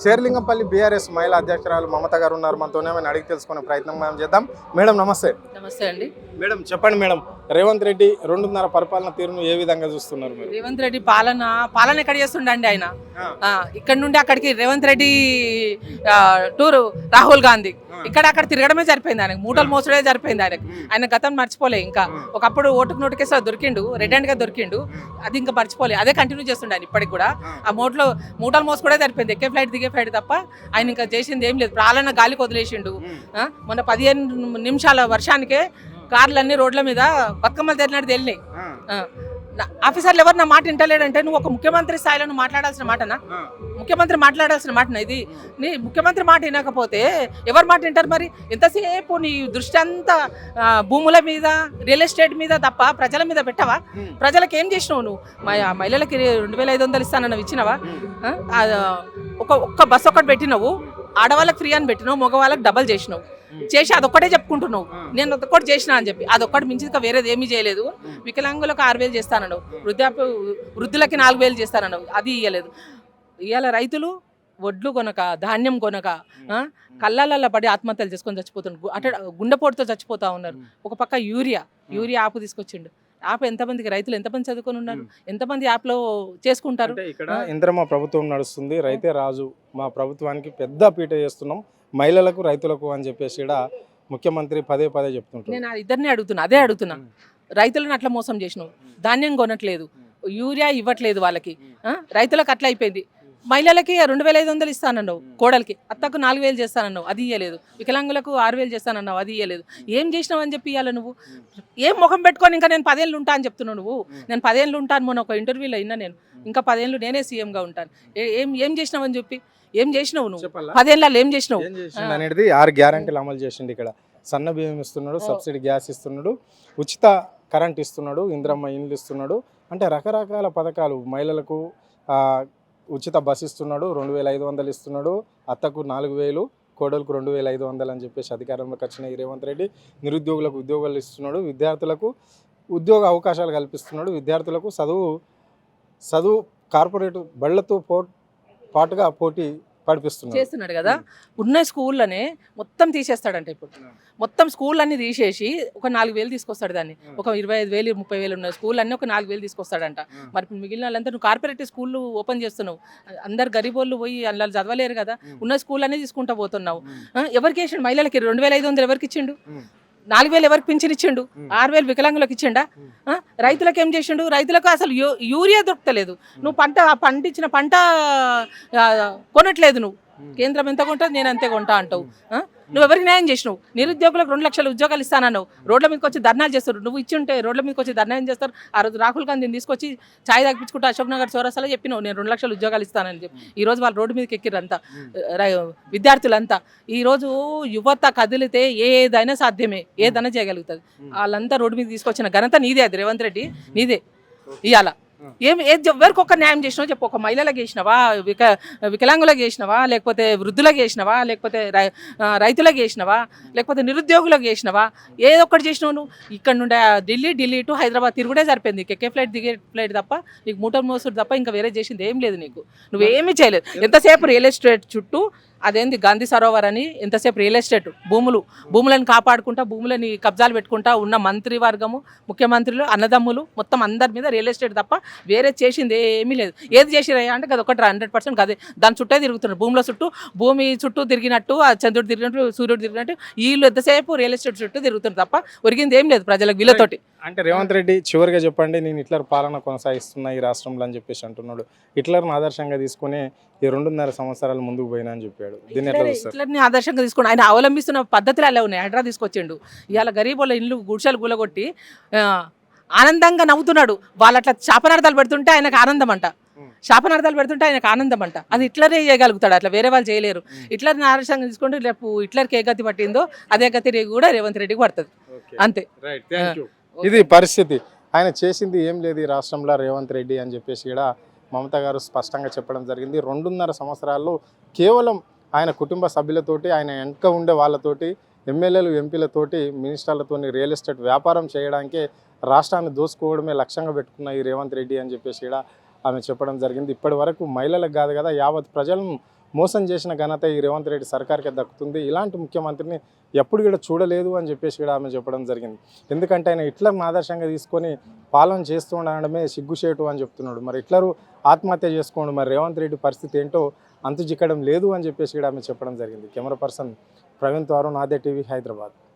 Serilingampally BRS మహిళా అధ్యక్షురాలు మమత గారు ఉన్నారు మనతోనే ఆమెను అడిగి తెలుసుకునే ప్రయత్నం మనం చేద్దాం. మేడం నమస్తే. నమస్తే అండి. మేడం చెప్పండి మేడం, రేవంత్ రెడ్డి 2.5 పరిపాలన తీరును ఏ విధంగా చూస్తున్నారు మీరు? రేవంత్ రెడ్డి పాలన ఎక్కడ చేస్తుండండి ఆయన? ఇక్కడ నుండి అక్కడికి రేవంత్ రెడ్డి టూరు రాహుల్ గాంధీ ఇక్కడ అక్కడ తిరగడమే సరిపోయింది ఆయనకు, మూటలు మోసడే సరిపోయింది ఆయనకు. ఆయన గతం మర్చిపోలే. ఇంకా ఒకప్పుడు ఓటుకు నోటికేసి దొరికిండు, రెడ్ హ్యాండ్ గా దొరికిండు, అది ఇంకా మర్చిపోలే, అదే కంటిన్యూ చేస్తుండే ఆయన ఇప్పటికి కూడా. ఆ మూటలు మోసుకోవడే సరిపోయింది, ఎక్కే ఫ్లైట్ దిగే ఫ్లైట్ తప్ప ఆయన ఇంకా చేసింది ఏం లేదు. పాలన గాలికి వదిలేసిండు. మొన్న 15 నిమిషాల వర్షానికే కార్లన్నీ రోడ్ల మీద బతుకమ్మలు తెరినట్టు తెలినాయి. ఆఫీసర్లు ఎవరు నా మాట వింటలేడంటే నువ్వు ఒక ముఖ్యమంత్రి స్థాయిలో నువ్వు మాట్లాడాల్సిన మాటనా? ముఖ్యమంత్రి మాట్లాడాల్సిన మాటనా ఇది? నీ ముఖ్యమంత్రి మాట వినకపోతే ఎవరు మాట వింటారు మరి? ఎంతసేపు నీ దృష్టి అంతా భూముల మీద, రియల్ ఎస్టేట్ మీద తప్ప ప్రజల మీద పెట్టవా? ప్రజలకు ఏం చేసినావు నువ్వు? మహిళలకి 2500 ఇస్తానన్నావు, ఇచ్చినవా? ఒక్క బస్సు ఒక్కటి పెట్టినావు, ఆడవాళ్ళకి ఫ్రీ అని పెట్టినావు, మగవాళ్ళకి డబల్ చేసినావు. చేసి అదొక్కటే చెప్పుకుంటున్నావు, నేను ఒక్కటి చేసినా అని చెప్పి. అదొక్కటి మించి వేరేది ఏమీ చేయలేదు. వికలాంగులకు 6000 చేస్తానన్నావు, వృద్ధులకి 4000 చేస్తానన్నావు, అది ఇయ్యలేదు. ఇవాళ రైతులు వడ్లు కొనక, ధాన్యం కొనక కళ్ళల్లో పడి ఆత్మహత్యలు చేసుకొని చచ్చిపోతున్నారు, అటు గుండెపోటుతో చచ్చిపోతా ఉన్నారు. ఒక పక్క యూరియా యాప్ తీసుకొచ్చిండు. యాప్ ఎంతమందికి, రైతులు ఎంతమంది చదువుకొని ఉన్నారు, ఎంతమంది యాప్లో చేసుకుంటారు? ఇక్కడ ఇంద్రమ్మ ప్రభుత్వం నడుస్తుంది, రైతే రాజు, మా ప్రభుత్వానికి పెద్ద పీట చేస్తున్నాం మహిళలకు రైతులకు అని చెప్పేసి కూడా ముఖ్యమంత్రి పదే చెప్తుంటారు. నేను ఇద్దరిని అడుగుతున్నా, రైతులను అట్లా మోసం చేసినావు, ధాన్యం కొనట్లేదు, యూరియా ఇవ్వట్లేదు వాళ్ళకి, రైతులకు అట్లా అయిపోయింది. మహిళలకి 2500 ఇస్తానన్నావు, కోడలికి అత్తకు 4000 చేస్తానన్నావు, అది ఇయ్యలేదు. వికలాంగులకు 6000 చేస్తానన్నావు, అది ఇయ్యలేదు. ఏం చేసినావు అని చెప్పి ఇవ్వాలి నువ్వు? ఏం ముఖం పెట్టుకొని ఇంకా నేను 10 ఏళ్ళు ఉంటా అని చెప్తున్నావు నువ్వు? నేను 10 ఏళ్ళు ఉంటాను, మొన్న ఒక ఇంటర్వ్యూలో అయినా, నేను ఇంకా 10 ఏళ్ళు నేనే సీఎంగా ఉంటాను. ఏం చేసినావు అని చెప్పి? ఏం చేసినావు నువ్వు 10 ఏళ్ళలో? ఏం చేసినావు అనేది 6 గ్యారెంటీలు అమలు చేసిండు. ఇక్కడ సన్న బియ్యం ఇస్తున్నాడు, సబ్సిడీ గ్యాస్ ఇస్తున్నాడు, ఉచిత కరెంట్ ఇస్తున్నాడు, ఇంద్రమ్మ ఇండ్లు ఇస్తున్నాడు, అంటే రకరకాల పథకాలు. మహిళలకు ఉచిత బస్ ఇస్తున్నాడు, 2500 ఇస్తున్నాడు, అత్తకు 4000, కోడలకు 2500 అని చెప్పేసి అధికారంలోకి వచ్చిన ఈ రేవంత్ రెడ్డి నిరుద్యోగులకు ఉద్యోగాలు ఇస్తున్నాడు, విద్యార్థులకు ఉద్యోగ అవకాశాలు కల్పిస్తున్నాడు, విద్యార్థులకు చదువు కార్పొరేట్ బళ్లతో పాటుగా పోటీ చేస్తున్నాడు కదా. ఉన్న స్కూళ్ళనే మొత్తం తీసేస్తాడంట. ఇప్పుడు మొత్తం స్కూల్ అన్ని తీసేసి ఒక 4000 తీసుకొస్తాడు, దాన్ని ఒక 25,000 30,000 ఉన్న స్కూల్ అన్ని ఒక 4000 తీసుకొస్తాడంట. మరి మిగిలిన వాళ్ళంతా నువ్వు కార్పొరేట్ స్కూళ్ళు ఓపెన్ చేస్తున్నావు, అందరు గరీబోళ్ళు పోయి అందులో చదవలేరు కదా, ఉన్న స్కూల్ అనే తీసుకుంటా పోతున్నావు. ఎవరికి వేసిండు? మహిళలకి 2500 ఎవరికి ఇచ్చిండు? 4000 ఎవరికి పింఛన్ ఇచ్చిండు? 6000 వికలాంగులకు ఇచ్చిండా? రైతులకు ఏం చేసిండు? రైతులకు అసలు యూరియా దొరకలేదు. నువ్వు పండించిన పంట కొనట్లేదు. నువ్వు కేంద్రం ఎంత కొంటుంది, నేను అంతే కొంటా అంటావు. నువ్వు ఎవరికి న్యాయం చేసినావు? నిరుద్యోగులకు 2 లక్షల ఉద్యోగాలు ఇస్తానన్నావు, రోడ్ల మీదకి వచ్చి ధర్నాలు చేస్తారు. నువ్వు ఇచ్చింటే రోడ్ల మీదకి వచ్చి ధర్నా ఏం చేస్తారు? ఆ రోజు రాహుల్ గాంధీని తీసుకొచ్చి ఛాయ్ తాగిపించుకుంటూ అశోక్ నగర్ చౌరస్తాలో చెప్పినావు నేను 2 లక్షల ఉద్యోగాలు ఇస్తానని చెప్పి. ఈరోజు వాళ్ళు రోడ్డు మీదకి ఎక్కిరంతా, విద్యార్థులంతా. ఈరోజు యువత కదిలితే ఏదైనా సాధ్యమే, ఏదైనా చేయగలుగుతుంది. వాళ్ళంతా రోడ్డు మీద తీసుకొచ్చిన ఘనత నీదే, అది రేవంత్ రెడ్డి నీదే. ఇవాళ ఎవరికి ఒక్క న్యాయం చేసినావు చెప్పు? ఒక మహిళలకు చేసినవా, వికలాంగులకు చేసినవా, లేకపోతే వృద్ధులకు చేసినవా, లేకపోతే రైతులకు చేసినవా, లేకపోతే నిరుద్యోగులకు చేసినవా? ఏదో ఒక్కటి చేసినావు నువ్వు. ఇక్కడ నుండి ఢిల్లీ టు హైదరాబాద్ తిరుగుడే సరిపోయింది, ఎక్కే ఫ్లైట్ దిగే ఫ్లైట్ తప్ప, నీకు మూటలు మోసుడు తప్ప ఇంకా వేరే చేసింది ఏం లేదు నీకు. నువ్వేమీ చేయలేదు. ఎంతసేపు రియల్ ఎస్టేట్ చుట్టూ, అదేంది గాంధీ సరోవర్ అని, ఎంతసేపు రియల్ ఎస్టేట్ భూములను కాపాడుకుంటా, భూములని కబ్జాలు పెట్టుకుంటా ఉన్న మంత్రివర్గము, ముఖ్యమంత్రులు, అన్నదమ్ములు మొత్తం అందరి మీద రియల్ ఎస్టేట్ తప్ప వేరే చేసింది ఏమీ లేదు. ఏది చేసిరా అంటే అది ఒకటి 100% అదే, దాని చుట్టే తిరుగుతున్నారు. భూమి చుట్టూ తిరిగినట్టు, ఆ చంద్రుడు తిరిగినట్టు, సూర్యుడు తిరిగినట్టు వీళ్ళు ఎంతసేపు రియల్ ఎస్టేట్ చుట్టూ తిరుగుతున్నారు తప్ప ఒరిగింది ఏం లేదు ప్రజలకు వీళ్ళతోటి. అంటే రేవంత్ రెడ్డి చివరిగా చెప్పండి, నేను హిట్లర్ పాలన కొనసాగిస్తున్నా ఈ రాష్ట్రంలో అని చెప్పేసి అంటున్నాడు. హిట్లర్ని ఆదర్శంగా తీసుకుని ఈ 2.5 సంవత్సరాలు ముందుకు పోయినా అని చెప్పాడు. దీన్ని ఎట్లా చూస్తారు? హిట్లర్ని ఆదర్శంగా తీసుకుని ఆయన అవలంబిస్తున్న పద్ధతులు అలా ఉన్నాయి. హైడ్రా తీసుకొచ్చిండు, ఇవాళ గరీబుల ఇండ్లు గుడిసెలు కూలగొట్టి ఆనందంగా నవ్వుతున్నాడు. వాళ్ళు అట్లా శాపనార్థాలు పెడుతుంటే ఆయనకు ఆనందం అంట, అది హిట్లరే చేయగలుగుతాడు, అట్లా వేరే వాళ్ళు చేయలేరు. హిట్లర్ని ఆదర్శంగా తీసుకుంటే రేపు హిట్లర్కి ఏ గతి పట్టిందో అదే గతి కూడా రేవంత్ రెడ్డికి పడుతుంది, అంతే. ఇది పరిస్థితి. ఆయన చేసింది ఏం లేదు ఈ రాష్ట్రంలో రేవంత్ రెడ్డి అని చెప్పేసి కూడా మమత గారు స్పష్టంగా చెప్పడం జరిగింది. 2.5 సంవత్సరాల్లో కేవలం ఆయన కుటుంబ సభ్యులతోటి, ఆయన వెనక ఉండే వాళ్ళతోటి, ఎమ్మెల్యేలు ఎంపీలతోటి, మినిస్టర్లతో రియల్ ఎస్టేట్ వ్యాపారం చేయడానికే రాష్ట్రాన్ని దోసుకోవడమే లక్ష్యంగా పెట్టుకున్న ఈ రేవంత్ రెడ్డి అని చెప్పేసి కూడా ఆమె చెప్పడం జరిగింది. ఇప్పటి వరకు మహిళలకు కాదు కదా, యావత్ ప్రజలను మోసం చేసిన ఘనత ఈ రేవంత్ రెడ్డి సర్కార్కే దక్కుతుంది. ఇలాంటి ముఖ్యమంత్రిని ఎప్పుడు కూడా చూడలేదు అని చెప్పేసి కూడా ఆమె చెప్పడం జరిగింది. ఎందుకంటే ఆయన హిట్లర్ని ఆదర్శంగా తీసుకొని పాలన చేస్తూ ఉండడమే సిగ్గుచేటు అని చెప్తున్నాడు. మరి హిట్లరు ఆత్మహత్య చేసుకోండు, మరి రేవంత్ రెడ్డి పరిస్థితి ఏంటో అంతు చిక్కడం లేదు అని చెప్పేసి కూడా ఆమె చెప్పడం జరిగింది. కెమెరా పర్సన్ ప్రవీణ్ తో అరుణ్, ఆద్య టీవీ, హైదరాబాద్.